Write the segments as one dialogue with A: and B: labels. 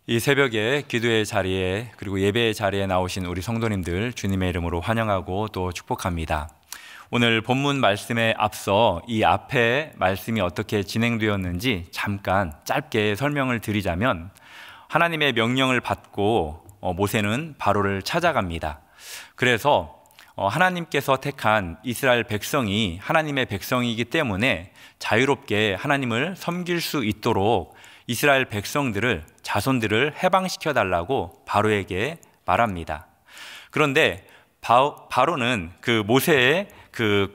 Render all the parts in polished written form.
A: 이 새벽에 기도의 자리에 그리고 예배의 자리에 나오신 우리 성도님들 주님의 이름으로 환영하고 또 축복합니다. 오늘 본문 말씀에 앞서 이 앞에 말씀이 어떻게 진행되었는지 잠깐 짧게 설명을 드리자면, 하나님의 명령을 받고 모세는 바로를 찾아갑니다. 그래서 하나님께서 택한 이스라엘 백성이 하나님의 백성이기 때문에 자유롭게 하나님을 섬길 수 있도록 이스라엘 백성들을, 자손들을 해방시켜 달라고 바로에게 말합니다. 그런데 바로는 그 모세의 그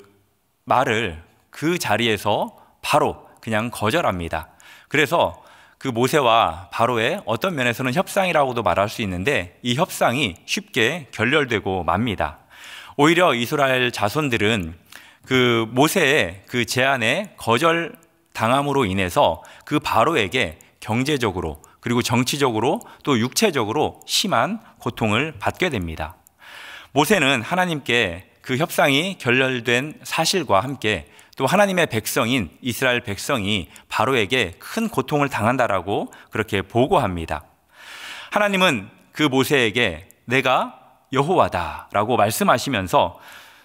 A: 말을 그 자리에서 바로 그냥 거절합니다. 그래서 그 모세와 바로의 어떤 면에서는 협상이라고도 말할 수 있는데, 이 협상이 쉽게 결렬되고 맙니다. 오히려 이스라엘 자손들은 그 모세의 그 제안에 거절당함으로 인해서 그 바로에게 경제적으로 그리고 정치적으로 또 육체적으로 심한 고통을 받게 됩니다. 모세는 하나님께 그 협상이 결렬된 사실과 함께 또 하나님의 백성인 이스라엘 백성이 바로에게 큰 고통을 당한다라고 그렇게 보고합니다. 하나님은 그 모세에게 내가 여호와다라고 말씀하시면서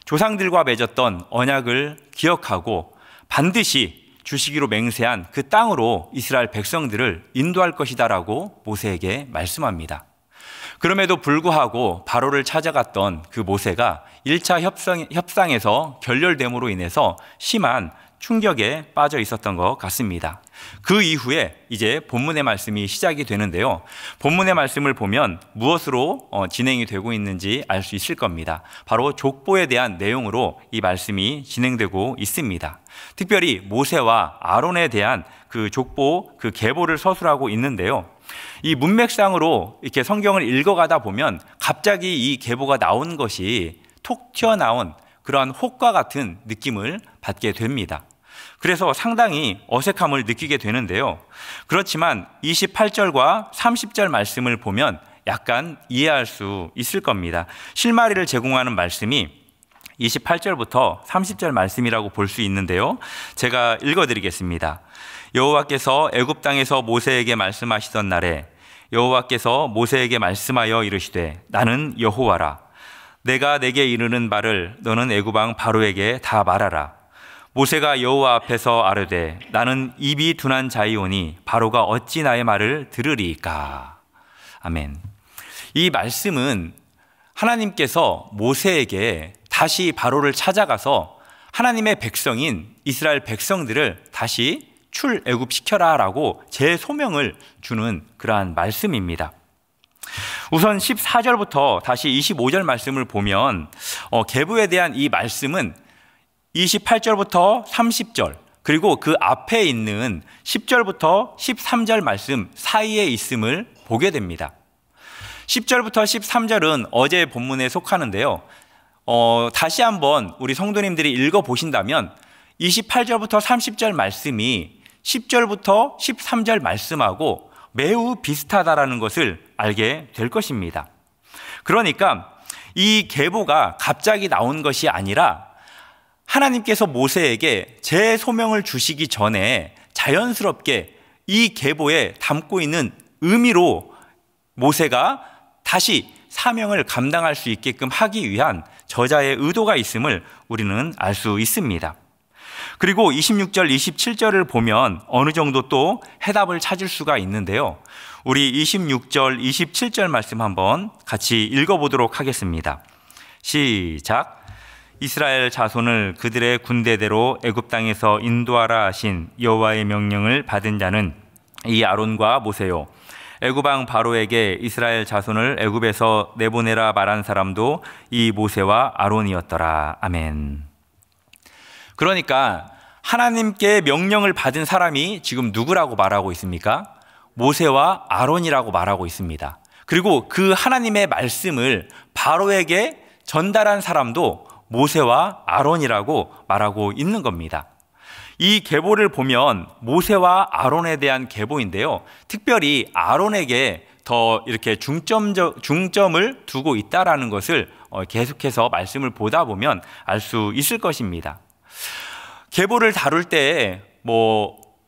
A: 조상들과 맺었던 언약을 기억하고 반드시 주시기로 맹세한 그 땅으로 이스라엘 백성들을 인도할 것이다라고 모세에게 말씀합니다. 그럼에도 불구하고 바로를 찾아갔던 그 모세가 1차 협상에서 결렬됨으로 인해서 심한 충격에 빠져 있었던 것 같습니다. 그 이후에 이제 본문의 말씀이 시작이 되는데요. 본문의 말씀을 보면 무엇으로 진행이 되고 있는지 알 수 있을 겁니다. 바로 족보에 대한 내용으로 이 말씀이 진행되고 있습니다. 특별히 모세와 아론에 대한 그 족보, 그 계보를 서술하고 있는데요. 이 문맥상으로 이렇게 성경을 읽어가다 보면 갑자기 이 계보가 나온 것이 톡 튀어나온 그러한 혹과 같은 느낌을 받게 됩니다. 그래서 상당히 어색함을 느끼게 되는데요. 그렇지만 28절과 30절 말씀을 보면 약간 이해할 수 있을 겁니다. 실마리를 제공하는 말씀이 28절부터 30절 말씀이라고 볼 수 있는데요. 제가 읽어드리겠습니다. 여호와께서 애굽 땅에서 모세에게 말씀하시던 날에 여호와께서 모세에게 말씀하여 이르시되 나는 여호와라. 내가 내게 이르는 바를 너는 애굽 왕 바로에게 다 말하라. 모세가 여호와 앞에서 아뢰되 나는 입이 둔한 자이오니 바로가 어찌 나의 말을 들으리이까. 아멘. 이 말씀은 하나님께서 모세에게 다시 바로를 찾아가서 하나님의 백성인 이스라엘 백성들을 다시 출애굽시켜라 라고 재소명을 주는 그러한 말씀입니다. 우선 14절부터 다시 25절 말씀을 보면 계보에 대한 이 말씀은 28절부터 30절 그리고 그 앞에 있는 10절부터 13절 말씀 사이에 있음을 보게 됩니다. 10절부터 13절은 어제 본문에 속하는데요. 다시 한번 우리 성도님들이 읽어보신다면 28절부터 30절 말씀이 10절부터 13절 말씀하고 매우 비슷하다라는 것을 알게 될 것입니다. 그러니까 이 계보가 갑자기 나온 것이 아니라 하나님께서 모세에게 재소명을 주시기 전에 자연스럽게 이 계보에 담고 있는 의미로 모세가 다시 사명을 감당할 수 있게끔 하기 위한 저자의 의도가 있음을 우리는 알 수 있습니다. 그리고 26절, 27절을 보면 어느 정도 또 해답을 찾을 수가 있는데요. 우리 26절, 27절 말씀 한번 같이 읽어보도록 하겠습니다. 시작. 이스라엘 자손을 그들의 군대대로 애굽 땅에서 인도하라 하신 여호와의 명령을 받은 자는 이 아론과 모세요. 애굽 왕 바로에게 이스라엘 자손을 애굽에서 내보내라 말한 사람도 이 모세와 아론이었더라. 아멘. 그러니까 하나님께 명령을 받은 사람이 지금 누구라고 말하고 있습니까? 모세와 아론이라고 말하고 있습니다. 그리고 그 하나님의 말씀을 바로에게 전달한 사람도 모세와 아론이라고 말하고 있는 겁니다. 이 계보를 보면 모세와 아론에 대한 계보인데요. 특별히 아론에게 더 이렇게 중점을 두고 있다라는 것을 계속해서 말씀을 보다 보면 알 수 있을 것입니다. 계보를 다룰 때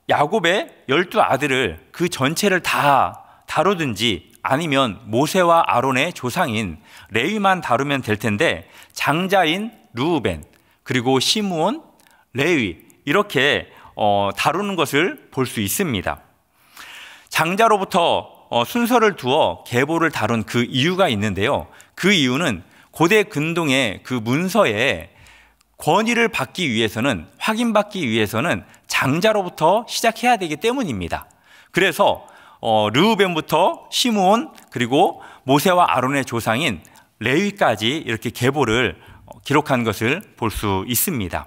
A: 야곱의 12 아들을 그 전체를 다 다루든지 아니면 모세와 아론의 조상인 레위만 다루면 될 텐데 장자인 르우벤 그리고 시므온, 레위 이렇게 다루는 것을 볼 수 있습니다. 장자로부터 순서를 두어 계보를 다룬 그 이유가 있는데요. 그 이유는 고대 근동의 그 문서에 권위를 받기 위해서는, 확인받기 위해서는 장자로부터 시작해야 되기 때문입니다. 그래서 르우벤부터 시므온 그리고 모세와 아론의 조상인 레위까지 이렇게 계보를 기록한 것을 볼 수 있습니다.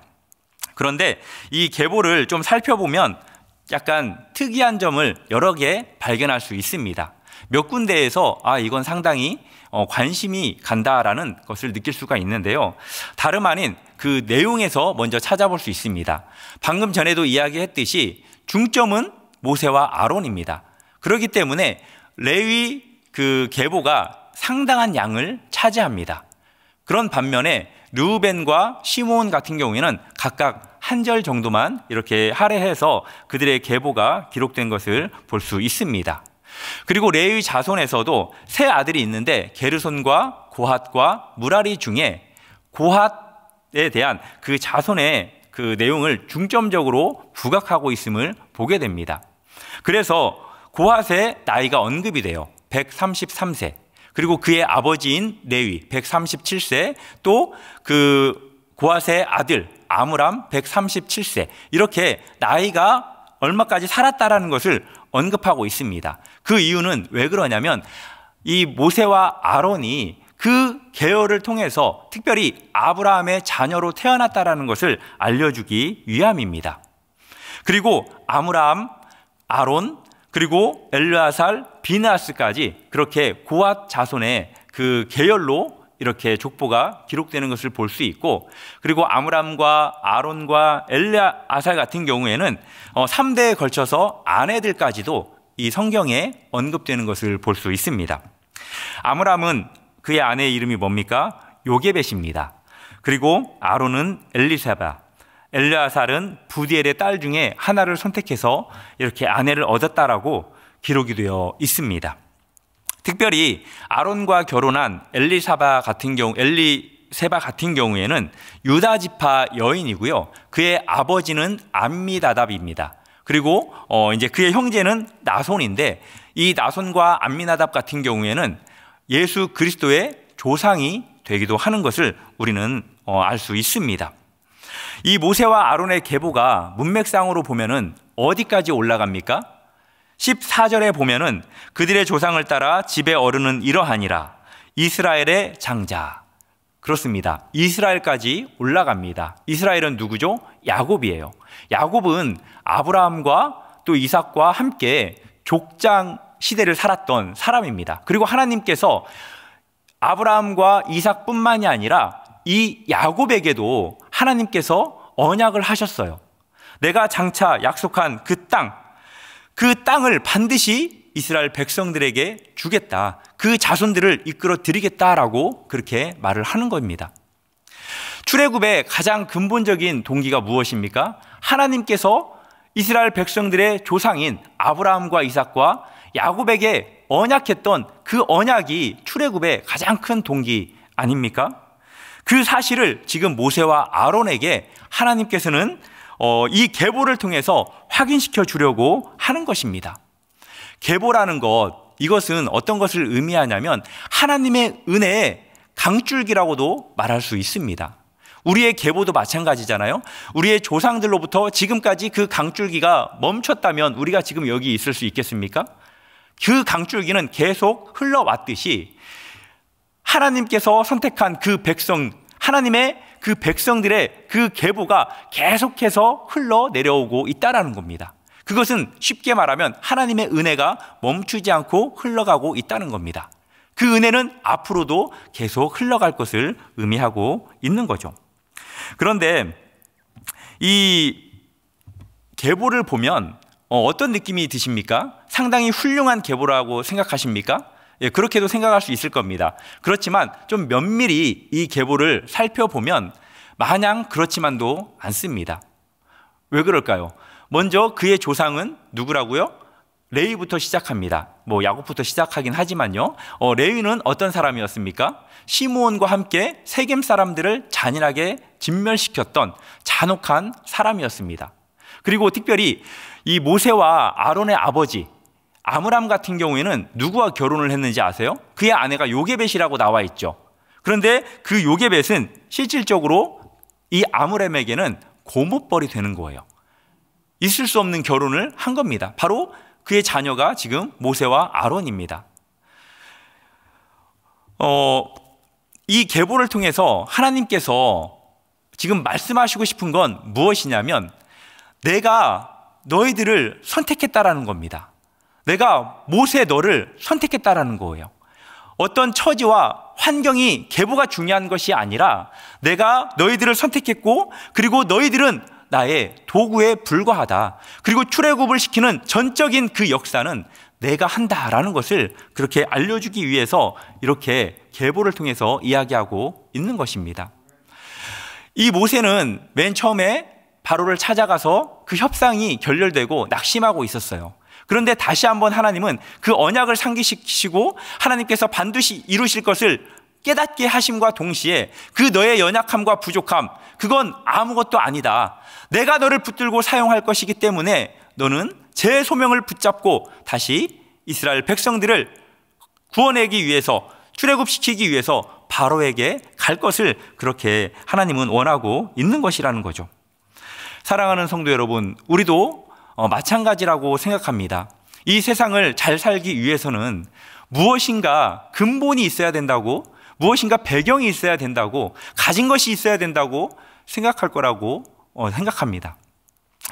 A: 그런데 이 계보를 좀 살펴보면 약간 특이한 점을 여러 개 발견할 수 있습니다. 몇 군데에서 이건 상당히 관심이 간다라는 것을 느낄 수가 있는데요. 다름 아닌 그 내용에서 먼저 찾아볼 수 있습니다. 방금 전에도 이야기했듯이 중점은 모세와 아론입니다. 그렇기 때문에 레위 그 계보가 상당한 양을 차지합니다. 그런 반면에 르우벤과 시므온 같은 경우에는 각각 한 절 정도만 이렇게 할애해서 그들의 계보가 기록된 것을 볼 수 있습니다. 그리고 레위 자손에서도 세 아들이 있는데 게르손과 고핫과 무라리 중에 고핫에 대한 그 자손의 그 내용을 중점적으로 부각하고 있음을 보게 됩니다. 그래서 고핫의 나이가 언급이 돼요. 133세. 그리고 그의 아버지인 레위 137세, 또 그 고핫의 아들 아므람 137세, 이렇게 나이가 얼마까지 살았다라는 것을 언급하고 있습니다. 그 이유는 왜 그러냐면 이 모세와 아론이 그 계열을 통해서 특별히 아브라함의 자녀로 태어났다라는 것을 알려주기 위함입니다. 그리고 아므람, 아론, 그리고 엘르아살, 비느하스까지 그렇게 고핫 자손의 그 계열로 이렇게 족보가 기록되는 것을 볼 수 있고, 그리고 아므람과 아론과 엘르아살 같은 경우에는 3대에 걸쳐서 아내들까지도 이 성경에 언급되는 것을 볼 수 있습니다. 아므람은 그의 아내의 이름이 뭡니까? 요게벳입니다. 그리고 아론은 엘리사바, 엘르아살은 부디엘의 딸 중에 하나를 선택해서 이렇게 아내를 얻었다라고 기록이 되어 있습니다. 특별히 아론과 결혼한 엘리세바 같은 경우에는 유다 지파 여인이고요. 그의 아버지는 암미나답입니다. 그리고 이제 그의 형제는 나손인데, 이 나손과 암미나답 같은 경우에는 예수 그리스도의 조상이 되기도 하는 것을 우리는 알 수 있습니다. 이 모세와 아론의 계보가 문맥상으로 보면은 어디까지 올라갑니까? 14절에 보면은 그들의 조상을 따라 집의 어른은 이러하니라, 이스라엘의 장자. 그렇습니다. 이스라엘까지 올라갑니다. 이스라엘은 누구죠? 야곱이에요. 야곱은 아브라함과 또 이삭과 함께 족장 시대를 살았던 사람입니다. 그리고 하나님께서 아브라함과 이삭뿐만이 아니라 이 야곱에게도 하나님께서 언약을 하셨어요. 내가 장차 약속한 그 땅을 반드시 이스라엘 백성들에게 주겠다. 그 자손들을 이끌어 드리겠다라고 그렇게 말을 하는 겁니다. 출애굽의 가장 근본적인 동기가 무엇입니까? 하나님께서 이스라엘 백성들의 조상인 아브라함과 이삭과 야곱에게 언약했던 그 언약이 출애굽의 가장 큰 동기 아닙니까? 그 사실을 지금 모세와 아론에게 하나님께서는 이 계보를 통해서 확인시켜 주려고 하는 것입니다. 계보라는 것, 이것은 어떤 것을 의미하냐면 하나님의 은혜의 강줄기라고도 말할 수 있습니다. 우리의 계보도 마찬가지잖아요. 우리의 조상들로부터 지금까지 그 강줄기가 멈췄다면 우리가 지금 여기 있을 수 있겠습니까? 그 강줄기는 계속 흘러왔듯이 하나님께서 선택한 그 백성, 하나님의 그 백성들의 그 계보가 계속해서 흘러내려오고 있다는 겁니다. 그것은 쉽게 말하면 하나님의 은혜가 멈추지 않고 흘러가고 있다는 겁니다. 그 은혜는 앞으로도 계속 흘러갈 것을 의미하고 있는 거죠. 그런데 이 계보를 보면 어떤 느낌이 드십니까? 상당히 훌륭한 계보라고 생각하십니까? 예, 그렇게도 생각할 수 있을 겁니다. 그렇지만 좀 면밀히 이 계보를 살펴보면 마냥 그렇지만도 않습니다. 왜 그럴까요? 먼저 그의 조상은 누구라고요? 레위부터 시작합니다. 야곱부터 시작하긴 하지만요. 레위는 어떤 사람이었습니까? 시므온과 함께 세겜 사람들을 잔인하게 진멸시켰던 잔혹한 사람이었습니다. 그리고 특별히 이 모세와 아론의 아버지 아므람 같은 경우에는 누구와 결혼을 했는지 아세요? 그의 아내가 요게벳이라고 나와 있죠. 그런데 그 요게벳은 실질적으로 이 아므람에게는 고무벌이 되는 거예요. 있을 수 없는 결혼을 한 겁니다. 바로 그의 자녀가 지금 모세와 아론입니다. 이 계보를 통해서 하나님께서 지금 말씀하시고 싶은 건 무엇이냐면 내가 너희들을 선택했다라는 겁니다. 내가 모세 너를 선택했다라는 거예요. 어떤 처지와 환경이 계보가 중요한 것이 아니라 내가 너희들을 선택했고 그리고 너희들은 나의 도구에 불과하다. 그리고 출애굽을 시키는 전적인 그 역사는 내가 한다라는 것을 그렇게 알려주기 위해서 이렇게 계보를 통해서 이야기하고 있는 것입니다. 이 모세는 맨 처음에 바로를 찾아가서 그 협상이 결렬되고 낙심하고 있었어요. 그런데 다시 한번 하나님은 그 언약을 상기시키시고 하나님께서 반드시 이루실 것을 깨닫게 하심과 동시에 그 너의 연약함과 부족함, 그건 아무것도 아니다. 내가 너를 붙들고 사용할 것이기 때문에 너는 제 소명을 붙잡고 다시 이스라엘 백성들을 구원하기 위해서, 출애굽시키기 위해서 바로에게 갈 것을 그렇게 하나님은 원하고 있는 것이라는 거죠. 사랑하는 성도 여러분, 우리도 마찬가지라고 생각합니다. 이 세상을 잘 살기 위해서는 무엇인가 근본이 있어야 된다고, 무엇인가 배경이 있어야 된다고, 가진 것이 있어야 된다고 생각할 거라고 생각합니다.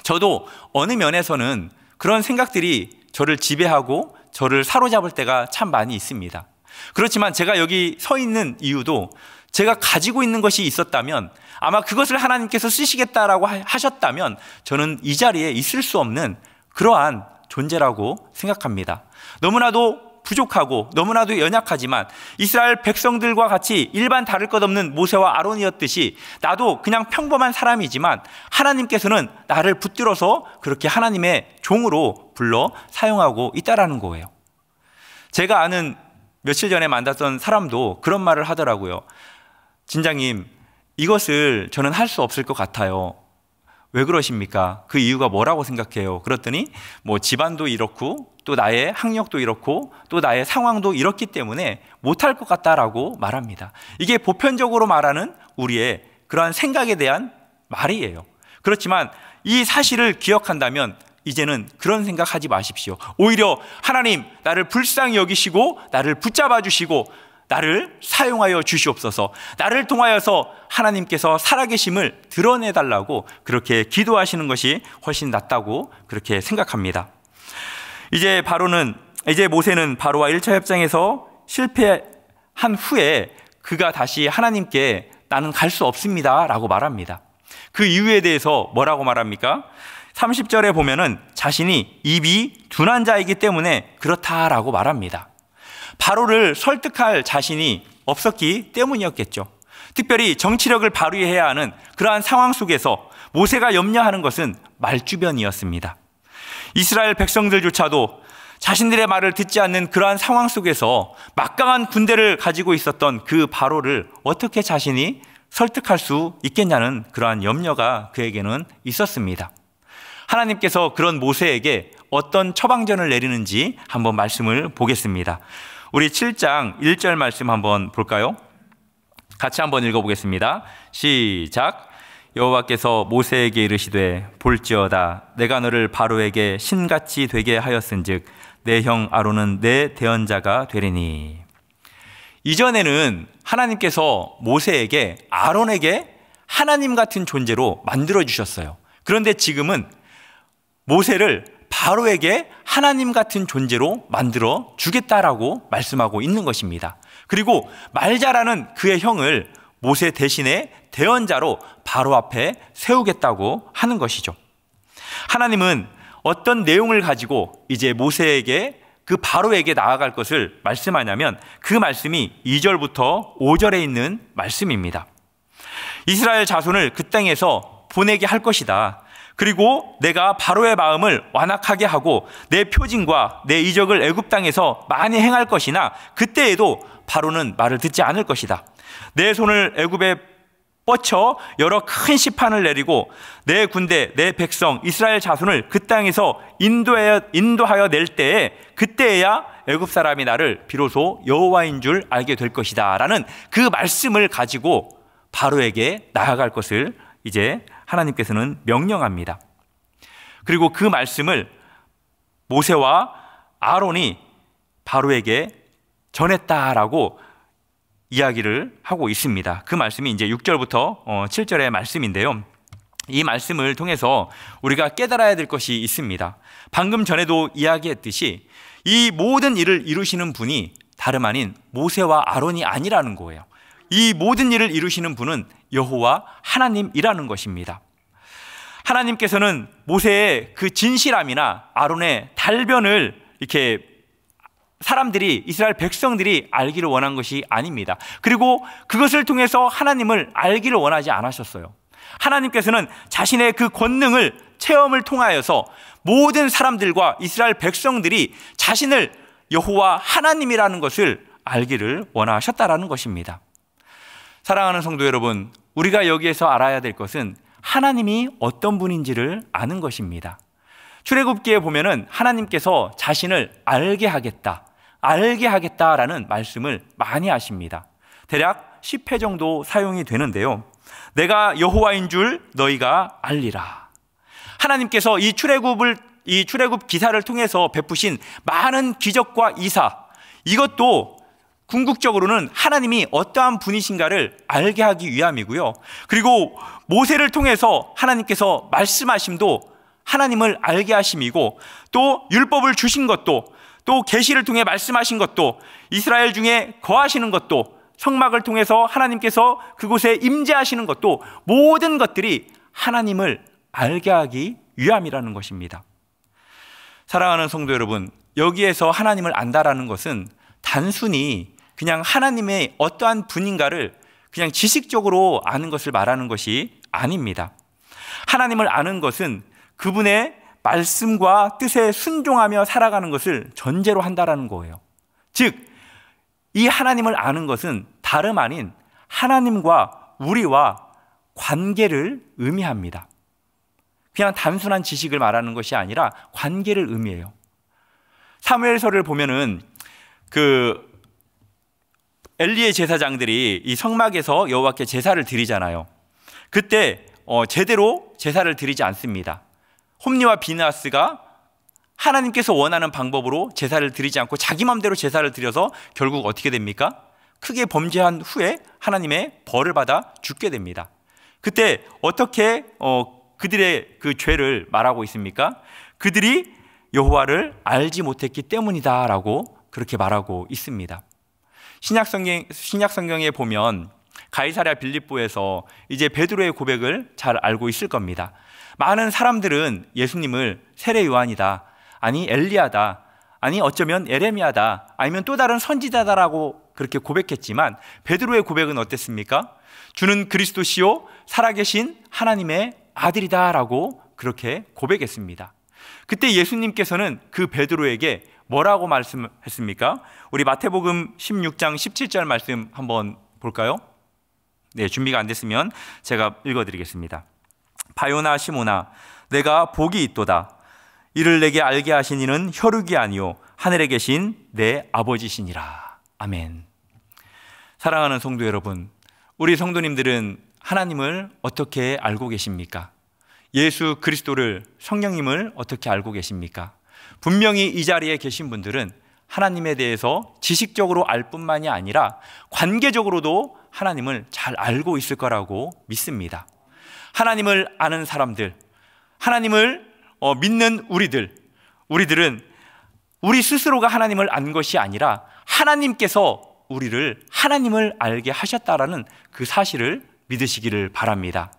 A: 저도 어느 면에서는 그런 생각들이 저를 지배하고 저를 사로잡을 때가 참 많이 있습니다. 그렇지만 제가 여기 서 있는 이유도 제가 가지고 있는 것이 있었다면, 아마 그것을 하나님께서 쓰시겠다라고 하셨다면 저는 이 자리에 있을 수 없는 그러한 존재라고 생각합니다. 너무나도 부족하고 너무나도 연약하지만 이스라엘 백성들과 같이 일반 다를 것 없는 모세와 아론이었듯이 나도 그냥 평범한 사람이지만 하나님께서는 나를 붙들어서 그렇게 하나님의 종으로 불러 사용하고 있다라는 거예요. 제가 아는 며칠 전에 만났던 사람도 그런 말을 하더라고요. 진장님, 이것을 저는 할 수 없을 것 같아요. 왜 그러십니까? 그 이유가 뭐라고 생각해요? 그랬더니 집안도 이렇고 또 나의 학력도 이렇고 또 나의 상황도 이렇기 때문에 못할 것 같다라고 말합니다. 이게 보편적으로 말하는 우리의 그러한 생각에 대한 말이에요. 그렇지만 이 사실을 기억한다면 이제는 그런 생각하지 마십시오. 오히려 하나님, 나를 불쌍히 여기시고 나를 붙잡아 주시고 나를 사용하여 주시옵소서, 나를 통하여서 하나님께서 살아계심을 드러내달라고 그렇게 기도하시는 것이 훨씬 낫다고 그렇게 생각합니다. 이제 모세는 바로와 1차 협상에서 실패한 후에 그가 다시 하나님께 나는 갈 수 없습니다 라고 말합니다. 그 이유에 대해서 뭐라고 말합니까? 30절에 보면은 자신이 입이 둔한 자이기 때문에 그렇다라고 말합니다. 바로를 설득할 자신이 없었기 때문이었겠죠. 특별히 정치력을 발휘해야 하는 그러한 상황 속에서 모세가 염려하는 것은 말주변이었습니다. 이스라엘 백성들조차도 자신들의 말을 듣지 않는 그러한 상황 속에서 막강한 군대를 가지고 있었던 그 바로를 어떻게 자신이 설득할 수 있겠냐는 그러한 염려가 그에게는 있었습니다. 하나님께서 그런 모세에게 어떤 처방전을 내리는지 한번 말씀을 보겠습니다. 우리 7장 1절 말씀 한번 볼까요? 같이 한번 읽어보겠습니다. 시작. 여호와께서 모세에게 이르시되 볼지어다 내가 너를 바로에게 신같이 되게 하였은즉 내 형 아론은 내 대언자가 되리니. 이전에는 하나님께서 모세에게 아론에게 하나님 같은 존재로 만들어 주셨어요. 그런데 지금은 모세를 바로에게 하나님 같은 존재로 만들어 주겠다라고 말씀하고 있는 것입니다. 그리고 말 잘하는 그의 형을 모세 대신에 대언자로 바로 앞에 세우겠다고 하는 것이죠. 하나님은 어떤 내용을 가지고 이제 모세에게 그 바로에게 나아갈 것을 말씀하냐면 그 말씀이 2절부터 5절에 있는 말씀입니다. 이스라엘 자손을 그 땅에서 보내게 할 것이다. 그리고 내가 바로의 마음을 완악하게 하고 내 표징과 내 이적을 애굽 땅에서 많이 행할 것이나 그때에도 바로는 말을 듣지 않을 것이다. 내 손을 애굽에 뻗쳐 여러 큰 시판을 내리고 내 군대, 내 백성 이스라엘 자손을 그 땅에서 인도하여 낼 때에 그때에야 애굽 사람이 나를 비로소 여호와인 줄 알게 될 것이다 라는 그 말씀을 가지고 바로에게 나아갈 것을 이제 하나님께서는 명령합니다. 그리고 그 말씀을 모세와 아론이 바로에게 전했다라고 이야기를 하고 있습니다. 그 말씀이 이제 6절부터 7절의 말씀인데요. 이 말씀을 통해서 우리가 깨달아야 될 것이 있습니다. 방금 전에도 이야기했듯이 이 모든 일을 이루시는 분이 다름 아닌 모세와 아론이 아니라는 거예요. 이 모든 일을 이루시는 분은 여호와 하나님이라는 것입니다. 하나님께서는 모세의 그 진실함이나 아론의 달변을 이렇게 사람들이, 이스라엘 백성들이 알기를 원한 것이 아닙니다. 그리고 그것을 통해서 하나님을 알기를 원하지 않으셨어요. 하나님께서는 자신의 그 권능을 체험을 통하여서 모든 사람들과 이스라엘 백성들이 자신을 여호와 하나님이라는 것을 알기를 원하셨다라는 것입니다. 사랑하는 성도 여러분, 우리가 여기에서 알아야 될 것은 하나님이 어떤 분인지를 아는 것입니다. 출애굽기에 보면은 하나님께서 자신을 알게 하겠다라는 말씀을 많이 하십니다. 대략 10회 정도 사용이 되는데요. 내가 여호와인 줄 너희가 알리라. 하나님께서 이 출애굽 기사를 통해서 베푸신 많은 기적과 이사, 이것도 궁극적으로는 하나님이 어떠한 분이신가를 알게 하기 위함이고요. 그리고 모세를 통해서 하나님께서 말씀하심도 하나님을 알게 하심이고, 또 율법을 주신 것도, 또 계시를 통해 말씀하신 것도, 이스라엘 중에 거하시는 것도, 성막을 통해서 하나님께서 그곳에 임재하시는 것도, 모든 것들이 하나님을 알게 하기 위함이라는 것입니다. 사랑하는 성도 여러분, 여기에서 하나님을 안다라는 것은 단순히 그냥 하나님의 어떠한 분인가를 그냥 지식적으로 아는 것을 말하는 것이 아닙니다. 하나님을 아는 것은 그분의 말씀과 뜻에 순종하며 살아가는 것을 전제로 한다라는 거예요. 즉, 이 하나님을 아는 것은 다름 아닌 하나님과 우리와 관계를 의미합니다. 그냥 단순한 지식을 말하는 것이 아니라 관계를 의미해요. 사무엘서를 보면은 엘리의 제사장들이 이 성막에서 여호와께 제사를 드리잖아요. 그때 제대로 제사를 드리지 않습니다. 홈리와 비느하스가 하나님께서 원하는 방법으로 제사를 드리지 않고 자기 마음대로 제사를 드려서 결국 어떻게 됩니까? 크게 범죄한 후에 하나님의 벌을 받아 죽게 됩니다. 그때 어떻게 그들의 그 죄를 말하고 있습니까? 그들이 여호와를 알지 못했기 때문이다라고 그렇게 말하고 있습니다. 신약 성경에 보면 가이사랴 빌립보에서 이제 베드로의 고백을 잘 알고 있을 겁니다. 많은 사람들은 예수님을 세례 요한이다, 아니 엘리야다, 아니 어쩌면 에레미야다, 아니면 또 다른 선지자다라고 그렇게 고백했지만 베드로의 고백은 어땠습니까? 주는 그리스도시요 살아계신 하나님의 아들이다라고 그렇게 고백했습니다. 그때 예수님께서는 그 베드로에게 뭐라고 말씀했습니까? 우리 마태복음 16장 17절 말씀 한번 볼까요? 네, 준비가 안 됐으면 제가 읽어드리겠습니다. 바요나 시모나, 내가 복이 있도다. 이를 내게 알게 하신 이는 혈육이 아니요 하늘에 계신 내 아버지시니라. 아멘. 사랑하는 성도 여러분, 우리 성도님들은 하나님을 어떻게 알고 계십니까? 예수 그리스도를, 성령님을 어떻게 알고 계십니까? 분명히 이 자리에 계신 분들은 하나님에 대해서 지식적으로 알 뿐만이 아니라 관계적으로도 하나님을 잘 알고 있을 거라고 믿습니다. 하나님을 아는 사람들, 하나님을 믿는 우리들은 우리 스스로가 하나님을 안 것이 아니라 하나님께서 우리를 하나님을 알게 하셨다라는 그 사실을 믿으시기를 바랍니다.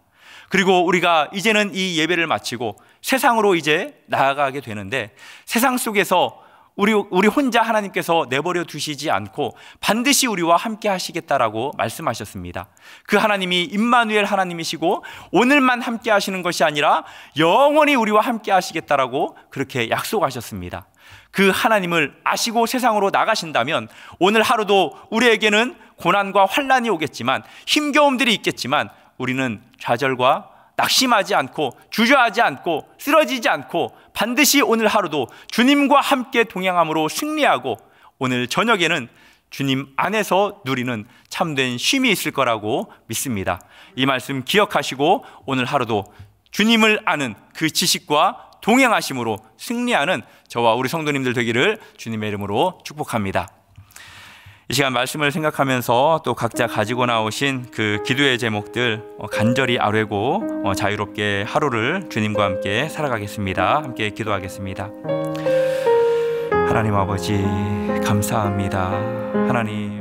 A: 그리고 우리가 이제는 이 예배를 마치고 세상으로 이제 나아가게 되는데, 세상 속에서 우리 혼자 하나님께서 내버려 두시지 않고 반드시 우리와 함께 하시겠다라고 말씀하셨습니다. 그 하나님이 임마누엘 하나님이시고 오늘만 함께 하시는 것이 아니라 영원히 우리와 함께 하시겠다라고 그렇게 약속하셨습니다. 그 하나님을 아시고 세상으로 나가신다면 오늘 하루도 우리에게는 고난과 환난이 오겠지만 힘겨움들이 있겠지만 우리는 좌절과 낙심하지 않고 주저하지 않고 쓰러지지 않고 반드시 오늘 하루도 주님과 함께 동행함으로 승리하고 오늘 저녁에는 주님 안에서 누리는 참된 쉼이 있을 거라고 믿습니다. 이 말씀 기억하시고 오늘 하루도 주님을 아는 그 지식과 동행하심으로 승리하는 저와 우리 성도님들 되기를 주님의 이름으로 축복합니다. 이 시간 말씀을 생각하면서 또 각자 가지고 나오신 그 기도의 제목들 간절히 아뢰고 자유롭게 하루를 주님과 함께 살아가겠습니다. 함께 기도하겠습니다. 하나님 아버지 감사합니다. 하나님